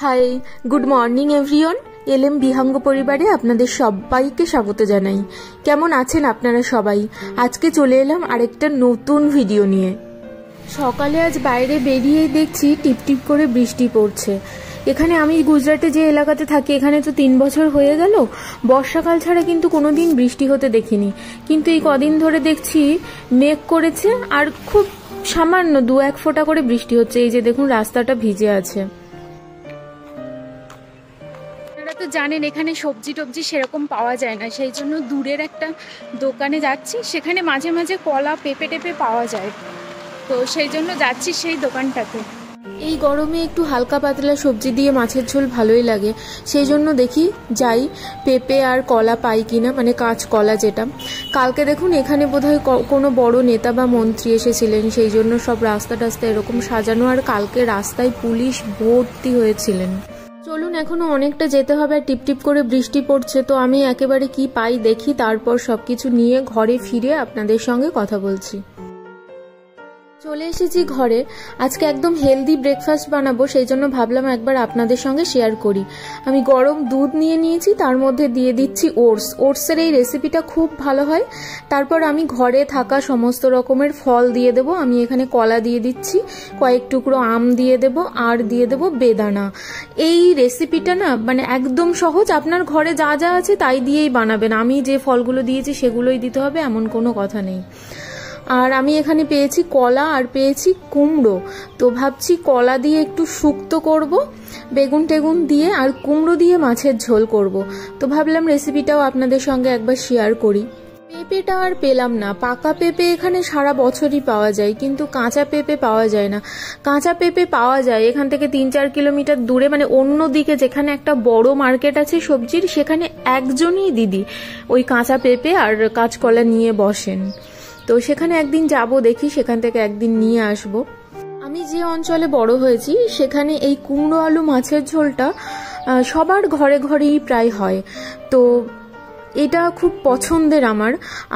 High, good morning everyone. LM Bihanga পরিবারে আপনাদের সবাইকে স্বাগত জানাই। কেমন আছেন আপনারা সবাই? আজকে চলে এলাম আরেকটা নতুন ভিডিও নিয়ে। সকালে আজ বাইরে বেরিয়েই দেখছি টিপটিপ করে বৃষ্টি পড়ছে। এখানে আমি গুজরাটে যে এলাকাতে থাকি এখানে তো 3 বছর হয়ে গেল বর্ষাকাল ছাড়া কিন্তু কোনোদিন বৃষ্টি হতে দেখিনি, কিন্তু এই কদিন ধরে দেখছি মেঘ করেছে আর খুব সামান্য 2-1 ফোঁটা করে বৃষ্টি হচ্ছে। এই যে দেখুন রাস্তাটা ভিজে আছে। আপনারা তো জানেন এখানে সবজি টবজি সেরকম পাওয়া যায় না, সেই জন্য দূরের একটা দোকানে যাচ্ছি, সেখানে মাঝে মাঝে কলা পেঁপে টেপে পাওয়া যায়, তো সেই জন্য যাচ্ছি সেই দোকানটাতে। এই গরমে একটু হালকা পাতলা সবজি দিয়ে মাছের ঝোল ভালোই লাগে, সেই জন্য দেখি যাই পেঁপে আর কলা পাই কিনা, মানে কাঁচকলা যেটা। কালকে দেখুন এখানে বোধহয় কোনো বড় নেতা বা মন্ত্রী এসেছিলেন, সেই জন্য সব রাস্তা টাস্তা এরকম সাজানো, আর কালকে রাস্তায় পুলিশ ভর্তি হয়েছিলেন। চলুন, এখনো অনেকটা যেতে হবে আর টিপটিপ করে বৃষ্টি পড়ছে, তো আমি একেবারে কি পাই দেখি, তারপর সবকিছু নিয়ে ঘরে ফিরে আপনাদের সঙ্গে কথা বলছি। চলে এসেছি ঘরে। আজকে একদম হেলদি ব্রেকফাস্ট বানাবো, সেই জন্য ভাবলাম একবার আপনাদের সঙ্গে শেয়ার করি। আমি গরম দুধ নিয়ে নিয়েছি, তার মধ্যে দিয়ে দিচ্ছি ওটসের এই রেসিপিটা খুব ভালো হয়। তারপর আমি ঘরে থাকা সমস্ত রকমের ফল দিয়ে দেবো। আমি এখানে কলা দিয়ে দিচ্ছি, কয়েক টুকরো আম দিয়ে দেবো, আর দিয়ে দেবো বেদানা। এই রেসিপিটা না মানে একদম সহজ, আপনার ঘরে যা যা আছে তাই দিয়েই বানাবেন। আমি যে ফলগুলো দিয়েছি সেগুলোই দিতে হবে এমন কোনো কথা নেই। আর আমি এখানে পেয়েছি কলা আর পেয়েছি কুমড়ো, তো ভাবছি কলা দিয়ে একটু শুক্তো করব, বেগুন টেগুন দিয়ে, আর কুমড়ো দিয়ে মাছের ঝোল করব। তো ভাবলাম রেসিপিটাও আপনাদের সঙ্গে একবার শেয়ার করি। পেঁপেটা আর পেলাম না। পাকা পেঁপে এখানে সারা বছরই পাওয়া যায়, কিন্তু কাঁচা পেঁপে পাওয়া যায় না। কাঁচা পেঁপে পাওয়া যায় এখান থেকে 3-4 কিলোমিটার দূরে, মানে অন্য দিকে যেখানে একটা বড় মার্কেট আছে সবজির, সেখানে একজনই দিদি ওই কাঁচা পেঁপে আর কাঁচকলা নিয়ে বসেন। তো সেখানে একদিন যাব, দেখি সেখান থেকে একদিন নিয়ে আসব। আমি যে অঞ্চলে বড় হয়েছি সেখানে এই কুমড়ো আলু মাছের ঝোলটা সবার ঘরে ঘরেই প্রায় হয়, তো এটা খুব পছন্দের আমার।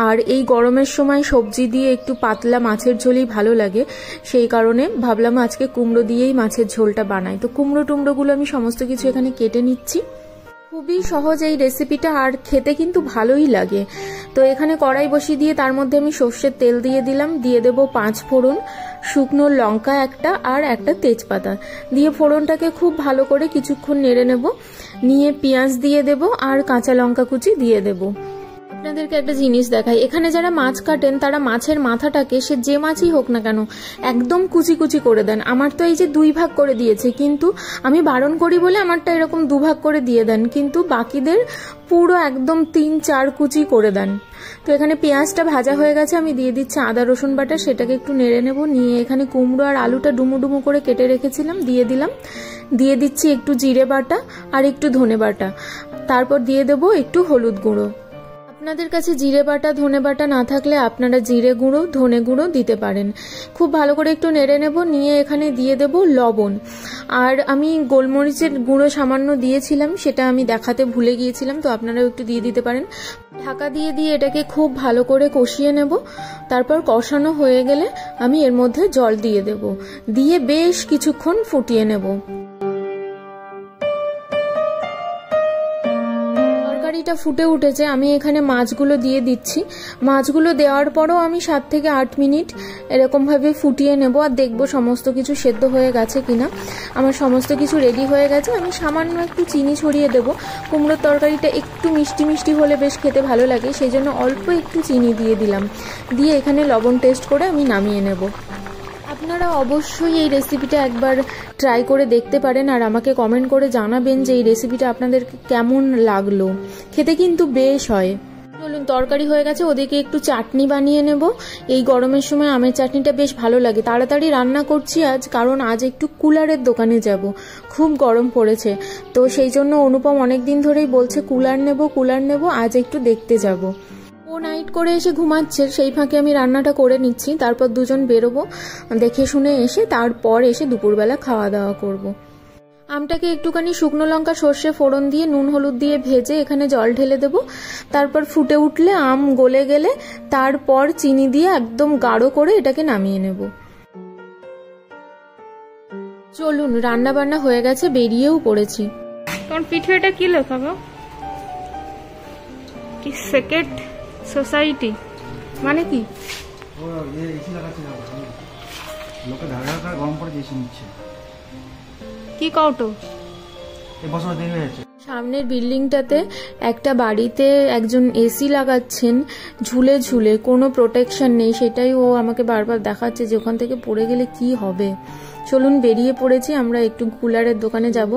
আর এই গরমের সময় সবজি দিয়ে একটু পাতলা মাছের ঝোলই ভালো লাগে, সেই কারণে ভাবলাম আজকে কুমড়ো দিয়েই মাছের ঝোলটা বানাই। তো কুমড়োগুলো আমি সমস্ত কিছু এখানে কেটে নিচ্ছি। খুবই সহজ এই রেসিপিটা, আর খেতে কিন্তু ভালোই লাগে। তো এখানে কড়াই বসিয়ে দিয়ে তার মধ্যে আমি সর্ষের তেল দিয়ে দিলাম, দিয়ে দেবো 5 ফোড়ন, শুকনো লঙ্কা একটা, আর একটা তেজপাতা দিয়ে ফোড়নটাকে খুব ভালো করে কিছুক্ষণ নেড়ে নেব। নিয়ে পেঁয়াজ দিয়ে দেব আর কাঁচা লঙ্কা কুচি দিয়ে দেব। আপনাদেরকে একটা জিনিস দেখাই, এখানে যারা মাছ কাটেন তারা মাছের মাথাটাকে, সে যে মাছই হোক না কেন, একদম কুচি কুচি করে দেন। আমার তো এই যে 2 ভাগ করে দিয়েছে, কিন্তু আমি বারণ করি বলে আমারটা এরকম 2 ভাগ করে দিয়ে দেন, কিন্তু বাকিদের পুরো একদম 3-4 কুচি করে দেন। তো এখানে পেঁয়াজটা ভাজা হয়ে গেছে, আমি দিয়ে দিচ্ছি আদা রসুন বাটা, সেটাকে একটু নেড়ে নেব। নিয়ে এখানে কুমড়ো আর আলুটা ডুমো ডুমো করে কেটে রেখেছিলাম দিয়ে দিলাম। দিয়ে দিচ্ছি একটু জিরে বাটা আর একটু ধনে বাটা, তারপর দিয়ে দেবো একটু হলুদ গুঁড়ো। আপনাদের কাছে জিরে বাটা ধনে বাটা না থাকলে আপনারা জিরে গুঁড়ো ধনে গুঁড়ো দিতে পারেন। খুব ভালো করে একটু নেড়ে নেব। নিয়ে এখানে দিয়ে দেব লবণ, আর আমি গোলমরিচের গুঁড়ো সামান্য দিয়েছিলাম, সেটা আমি দেখাতে ভুলে গিয়েছিলাম, তো আপনারাও একটু দিয়ে দিতে পারেন। ঢাকা দিয়ে দিয়ে এটাকে খুব ভালো করে কষিয়ে নেব। তারপর কষানো হয়ে গেলে আমি এর মধ্যে জল দিয়ে দেব, দিয়ে বেশ কিছুক্ষণ ফুটিয়ে নেব। তরকারিটা ফুটে উঠেছে, আমি এখানে মাছগুলো দিয়ে দিচ্ছি। মাছগুলো দেওয়ার পরও আমি 7 থেকে 8 মিনিট এরকমভাবে ফুটিয়ে নেব, আর দেখব সমস্ত কিছু সেদ্ধ হয়ে গেছে কিনা। আমার সমস্ত কিছু রেডি হয়ে গেছে। আমি সামান্য একটু চিনি ছড়িয়ে দেব। কুমড়োর তরকারিটা একটু মিষ্টি মিষ্টি হলে বেশ খেতে ভালো লাগে, সেই জন্য অল্প একটু চিনি দিয়ে দিলাম। দিয়ে এখানে লবণ টেস্ট করে আমি নামিয়ে নেব। আপনারা অবশ্যই এই রেসিপিটা একবার ট্রাই করে দেখতে পারেন, আর আমাকে কমেন্ট করে জানাবেন যে এই রেসিপিটা আপনাদের কেমন লাগলো। খেতে কিন্তু বেশ হয়। চলুন, তরকারি হয়ে গেছে, ওদিকে একটু চাটনি বানিয়ে নেব। এই গরমের সময় আমের চাটনিটা বেশ ভালো লাগে। তাড়াতাড়ি রান্না করছি আজ, কারণ আজ একটু কুলারের দোকানে যাব, খুব গরম পড়েছে। তো সেই জন্য অনুপম অনেকদিন ধরেই বলছে কুলার নেব, আজ একটু দেখতে যাব। ও নাইট করে এসে ঘুমাচ্ছে, সেই ফাঁকে আমি রান্নাটা করে নিচ্ছি। তারপর দুজন বেরোবো, দেখে শুনে এসে তারপর এসে দুপুরবেলা খাওয়া দাওয়া করব। আমটাকে একটুখানি শুকনো লঙ্কা সর্ষে ফোড়ন দিয়ে নুন হলুদ দিয়ে ভেজে এখানে জল ঢেলে দেব। তারপর ফুটে উঠলে আম গলে গেলে তারপর চিনি দিয়ে একদম গাঢ় করে এটাকে নামিয়ে নেব। চলুন, রান্না বান্না হয়ে গেছে, বেরিয়েও পড়েছি। তোমার পিঠে এটা কি লেখা গো? কি সেকেন্ড সোসাইটি মানে কি? কি কওটো? সামনের বিল্ডিংটাতে একটা বাড়িতে একজন এসি লাগাচ্ছেন ঝুলে ঝুলে, কোনো প্রোটেকশন নেই, সেটাই ও আমাকে বারবার দেখাচ্ছে যে ওখান থেকে পড়ে গেলে কি হবে। চলুন, বেরিয়ে পড়েছি আমরা, একটু কুলারের দোকানে যাব।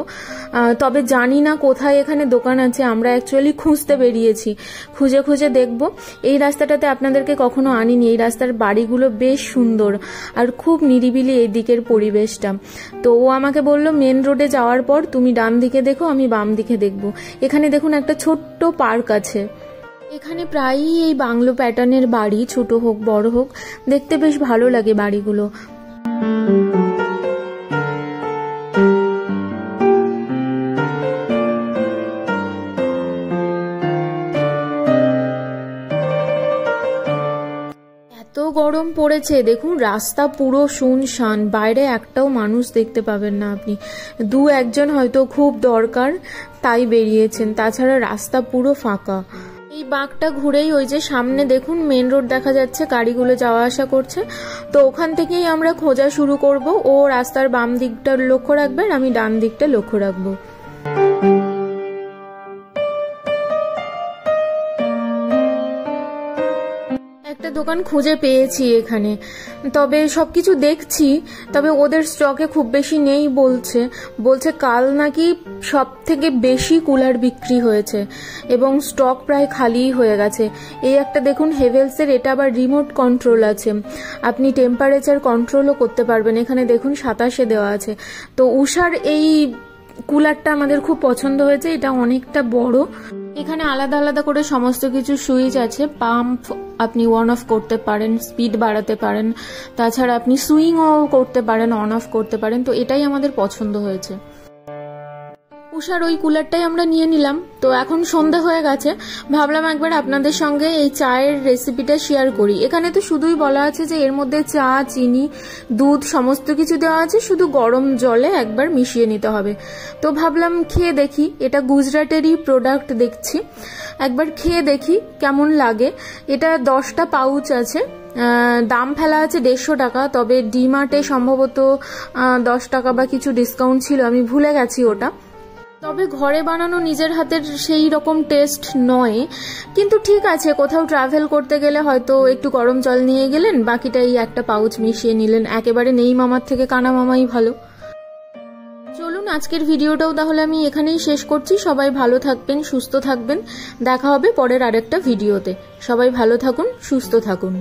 তবে জানি না কোথায় এখানে দোকান আছে, আমরা অ্যাকচুয়ালি খুঁজতে বেরিয়েছি, খুঁজে খুঁজে দেখব। এই রাস্তাটাতে আপনাদেরকে কখনো আনিনি, এই রাস্তার বাড়িগুলো বেশ সুন্দর আর খুব নিরিবিলি এই দিকের পরিবেশটা। তো ও আমাকে বলল মেন রোডে যাওয়ার পর তুমি ডান দিকে দেখো, আমি বাম দিকে দেখব। এখানে দেখুন একটা ছোট্ট পার্ক আছে, এখানে প্রায়ই এই বাংলো প্যাটার্নের বাড়ি, ছোট হোক বড় হোক, দেখতে বেশ ভালো লাগে বাড়িগুলো। এত গরম পড়েছে, দেখুন রাস্তা পুরো শুনশান, বাইরে একটাও মানুষ দেখতে পাবেন না আপনি। দু একজন হয়তো খুব দরকার তাই বেরিয়েছেন, তাছাড়া রাস্তা পুরো ফাঁকা। এই বাঁকটা ঘুরেই ওই যে সামনে দেখুন মেন রোড দেখা যাচ্ছে, গাড়িগুলো যাওয়া আসা করছে, তো ওখান থেকেই আমরা খোঁজা শুরু করব। ও রাস্তার বাম দিকটা লক্ষ্য রাখবেন, আমি ডান দিকটা লক্ষ্য রাখবো। একটা দোকান খুঁজে পেয়েছি এখানে, তবে সবকিছু দেখছি, তবে ওদের স্টকে খুব বেশি নেই বলছে কাল নাকি সব থেকে বেশি কুলার বিক্রি হয়েছে এবং স্টক প্রায় খালি হয়ে গেছে। এই একটা দেখুন হেভেলসের, এটা আবার রিমোট কন্ট্রোল আছে, আপনি টেম্পারেচার কন্ট্রোলও করতে পারবেন। এখানে দেখুন 27-এ দেওয়া আছে। তো উষার এই কুলারটা আমাদের খুব পছন্দ হয়েছে, এটা অনেকটা বড়। এখানে আলাদা আলাদা করে সমস্ত কিছু সুইচ আছে, পাম্প আপনি অন অফ করতে পারেন, স্পিড বাড়াতে পারেন, তাছাড়া আপনি সুইংও করতে পারেন, অন অফ করতে পারেন। তো এটাই আমাদের পছন্দ হয়েছে। উষার ওই কুলারটাই আমরা নিয়ে নিলাম। তো এখন সন্ধ্যা হয়ে গেছে, ভাবলাম একবার আপনাদের সঙ্গে এই চায়ের রেসিপিটা শেয়ার করি। এখানে তো শুধুই বলা আছে যে এর মধ্যে চা, চিনি, দুধ সমস্ত কিছু দেওয়া আছে, শুধু গরম জলে একবার মিশিয়ে নিতে হবে। তো ভাবলাম খেয়ে দেখি, এটা গুজরাটেরই প্রোডাক্ট দেখছি, একবার খেয়ে দেখি কেমন লাগে। এটা 10টা পাউচ আছে, দাম ফেলা আছে 150 টাকা, তবে ডিমার্টে সম্ভবত 10 টাকা বা কিছু ডিসকাউন্ট ছিল, আমি ভুলে গেছি ওটা। তবে ঘরে বানানো নিজের হাতের সেই রকম টেস্ট নয়, কিন্তু ঠিক আছে, কোথাও ট্রাভেল করতে গেলে হয়তো একটু গরম জল নিয়ে গেলেন, বাকিটা এই একটা পাউচ মিশিয়ে নিলেন, একেবারে নেই মামার থেকে কানা মামাই ভালো। চলুন, আজকের ভিডিওটাও তাহলে আমি এখানেই শেষ করছি। সবাই ভালো থাকবেন, সুস্থ থাকবেন, দেখা হবে পরের আরেকটা ভিডিওতে। সবাই ভালো থাকুন, সুস্থ থাকুন।